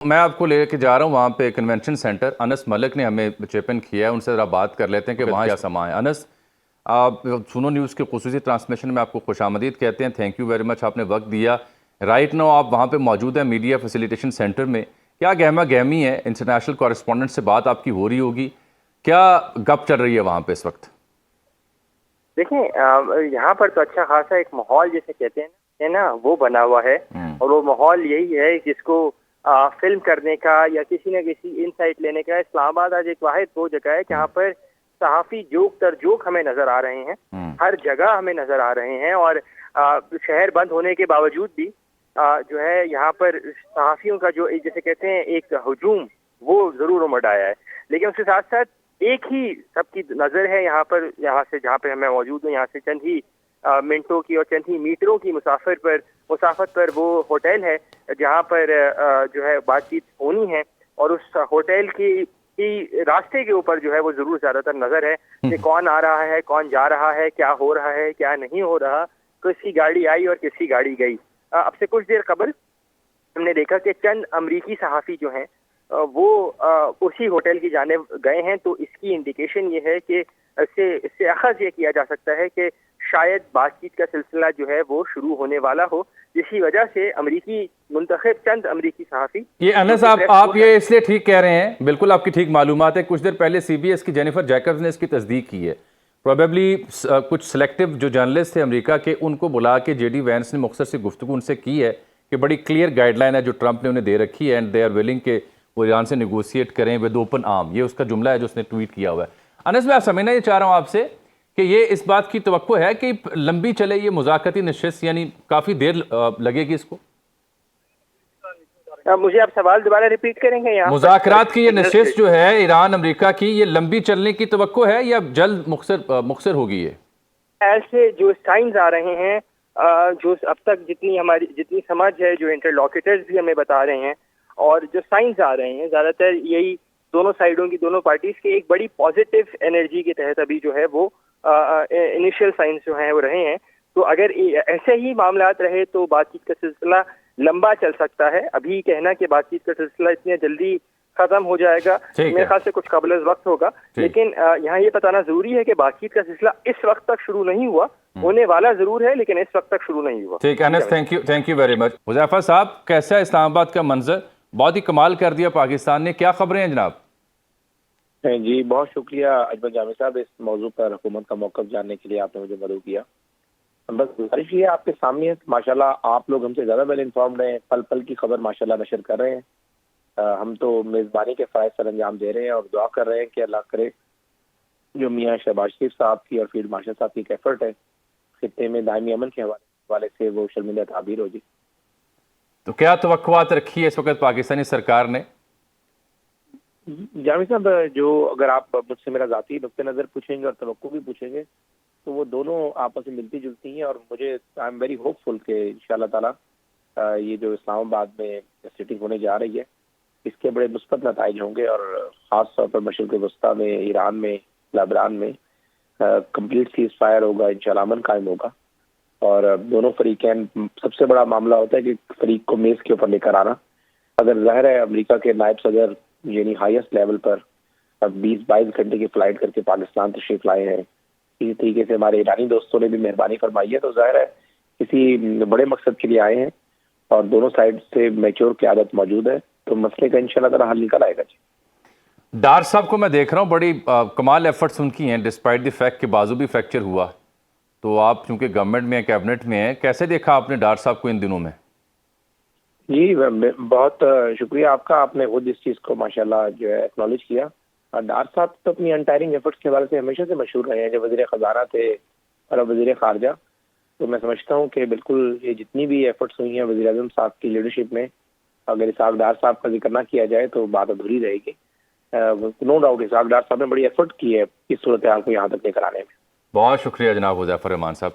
میں آپ کو لے کے جا رہا ہوں وہاں پہ کنونشن سینٹر. انس ملک نے ہمیں چیپ ان کیا ہے, ان سے ذرا بات کر لیتے ہیں کہ وہاں کیا سما ہے. انس, آپ سنو نیوز کے خصوصی ٹرانسمیشن میں آپ کو خوش آمدید کہتے ہیں. تھینک یو ویری مچ, آپ نے وقت دیا. رائٹ نو آپ وہاں پہ موجود ہیں میڈیا فیسیلیٹیشن سینٹر میں. کیا گہما گہمی ہے, انٹرنیشنل کورسپونڈنٹ سے بات آپ کی ہو رہی ہوگی, کیا گپ چل رہی ہے وہاں پہ اس وقت؟ دیکھیں یہاں پر تو اچھا خاصا ایک ماحول جسے کہتے ہیں نا وہ بنا ہوا ہے, اور وہ ماحول یہی ہے جس کو فلم کرنے کا یا کسی نہ کسی انسائٹ لینے کا. اسلام آباد آج ایک واحد وہ جگہ ہے جہاں پر صحافی جوک تر جوک ہمیں نظر آ رہے ہیں, ہر جگہ ہمیں نظر آ رہے ہیں. اور شہر بند ہونے کے باوجود بھی جو ہے یہاں پر صحافیوں کا جو جیسے کہتے ہیں ایک ہجوم وہ ضرور امڑ آیا ہے. لیکن اس کے ساتھ ساتھ ایک ہی سب کی نظر ہے یہاں پر, یہاں سے جہاں پہ میں موجود ہوں, یہاں سے چند ہی منٹوں کی اور چند ہی میٹروں کی مسافت پر وہ ہوٹل ہے جہاں پر جو ہے بات چیت ہونی ہے. اور اس ہوٹل کی راستے کے اوپر جو ہے وہ ضرور زیادہ تر نظر ہے کہ کون آ رہا ہے, کون جا رہا ہے, کیا ہو رہا ہے, کیا نہیں ہو رہا, کس کی گاڑی آئی اور کس کی گاڑی گئی. اب سے کچھ دیر قبل ہم نے دیکھا کہ چند امریکی صحافی جو ہیں وہ اسی ہوٹل کی جانب گئے ہیں. تو اس کی انڈیکیشن یہ ہے کہ اس سے اخذ یہ کیا جا سکتا ہے کہ شاید بات چیت کا سلسلہ جو ہے وہ شروع ہونے والا ہو, جسی وجہ سے امریکی منتخب چند امریکی صحافی یہ انس آپ یہ اس لیے ٹھیک کہہ رہے ہیں, بالکل آپ کی ٹھیک معلومات ہے. کچھ دیر پہلے سی بی ایس کی جینیفر جیکبز نے اس کی تصدیق کی ہے. پروبیبلی کچھ سلیکٹیو جو جرنلسٹ تھے امریکہ کے, ان کو بلا کے جے ڈی وینس نے مختصر سی گفتگو ان سے کی ہے کہ بڑی کلیئر گائیڈ لائن ہے جو ٹرمپ نے انہیں دے رکھی ہے, اینڈ دے آر ولنگ کہ وہ ایران سے نیگوشیٹ کریں ود اوپن آرم. یہ اس کا جملہ ہے جو اس نے ٹویٹ کیا ہوا ہے. انس, میں آپ سمجھنا یہ چاہ رہا ہوں آپ سے کہ یہ اس بات کی توقع ہے کہ لمبی چلے یہ مذاکراتی نشست, یعنی کافی دیر لگے گی اس کو؟ مجھے آپ سوال دوبارہ ریپیٹ کریں گے؟ یہاں مذاکرات کی یہ نشست جو ہے ایران امریکہ کی, یہ لمبی چلنے کی توقع ہے یا جلد مختصر ہوگی؟ یہ ایسے جو سائنز آ رہے ہیں, جو اب تک جتنی سمجھ ہے, جو انٹرلوکیٹرز بھی ہمیں بتا رہے ہیں, اور جو سائنز آ رہے ہیں زیادہ تر یہی دونوں سائیڈوں کی, دونوں پارٹیز کے ایک بڑی پازیٹیو انرجی کے تحت ابھی جو ہے وہ انیشیل سائنز جو ہیں وہ رہے ہیں. تو اگر ایسے ہی معاملات رہے تو بات چیت کا سلسلہ لمبا چل سکتا ہے. ابھی کہنا کہ بات چیت کا سلسلہ اتنی جلدی ختم ہو جائے گا میرے خیال سے کچھ قبل از وقت ہوگا. لیکن یہاں یہ بتانا ضروری ہے کہ بات چیت کا سلسلہ اس وقت تک شروع نہیں ہوا, ہونے والا ضرور ہے لیکن اس وقت تک شروع نہیں ہوا. ٹھیک ہے Anas, thank you very much. Huzaifa صاحب, کیسا ہے اسلام آباد کا منظر؟ بہت ہی کمال کر دیا پاکستان نے, کیا خبریں ہیں جناب؟ جی بہت شکریہ اجمل جامی صاحب, اس موضوع پر حکومت کا موقف جاننے کے لیے آپ نے مجھے مدعو کیا. بس گزارش یہ آپ کے سامنے ہے, ماشاءاللہ آپ لوگ ہم سے زیادہ ویل انفارمڈ ہیں, پل پل کی خبر ماشاءاللہ نشر کر رہے ہیں. ہم تو میزبانی کے فرائض سر انجام دے رہے ہیں اور دعا کر رہے ہیں کہ اللہ کرے جو میاں شہباز شریف صاحب کی اور فیلڈ مارشل صاحب کی ایک ایفرٹ ہے خطے میں دائمی امن کے حوالے سے وہ شرمندہ تعبیر ہو جائے. تو کیا توقعات رکھی ہے اس وقت پاکستانی سرکار نے؟ جامی صاحب, جو اگر آپ مجھ سے میرا ذاتی نقطۂ نظر پوچھیں گے اور توقع بھی پوچھیں گے تو وہ دونوں آپس میں ملتی جلتی ہیں, اور مجھے آئی ایم ویری ہوپ فل کہ انشاءاللہ تعالیٰ یہ جو اسلام آباد میں سٹنگ ہونے جا رہی ہے اس کے بڑے مثبت نتائج ہوں گے, اور خاص طور پر مشرق وسطیٰ میں, ایران میں, لبنان میں کمپلیٹ سیز فائر ہوگا, انشاءاللہ امن قائم ہوگا. اور دونوں فریقین, سب سے بڑا معاملہ ہوتا ہے کہ فریق کو میز کے اوپر لے کر آنا. اگر ظاہر ہے امریکہ کے نائب صدر یعنی ہائیسٹ لیول پر 20-22 گھنٹے کی فلائٹ کر کے پاکستان تشریف لائے ہیں, اسی طریقے سے ہمارے ایرانی دوستوں نے بھی مہربانی فرمائی ہے, تو ظاہر ہے کسی بڑے مقصد کے لیے آئے ہیں اور دونوں سائڈ سے میچور قیادت موجود ہے, تو مسئلے کا انشاءاللہ تعالیٰ حل نکل آئے گا. ڈار صاحب کو میں دیکھ رہا ہوں, بڑی کمال ایفرٹس ان کی ہیں ڈسپائٹ دی فیکٹ کہ بازو بھی فریکچر ہوا. تو آپ چونکہ گورنمنٹ میں ہیں, کیبنٹ میں ہیں, کیسے دیکھا آپ نے ڈار صاحب کو ان دنوں میں؟ جی بہت شکریہ آپ کا, آپ نے خود اس چیز کو ماشاءاللہ جو ہے ایکنالج کیا. ڈار صاحب تو اپنی انٹائرنگ ایفرٹس کے حوالے سے ہمیشہ سے مشہور رہے ہیں, جب وزیر خزانہ تھے اور اب وزیر خارجہ. تو میں سمجھتا ہوں کہ بالکل یہ جتنی بھی ایفرٹس ہوئی ہیں وزیر اعظم صاحب کی لیڈرشپ میں, اگر اسحاق ڈار صاحب کا ذکر نہ کیا جائے تو بات ادھوری رہے گی. نو ڈاؤٹ اسحاق ڈار صاحب نے بڑی ایفرٹ کی ہے اس صورتحال کو یہاں تک لے کر آنے میں. بہت شکریہ جناب حذیفہ رحمان صاحب.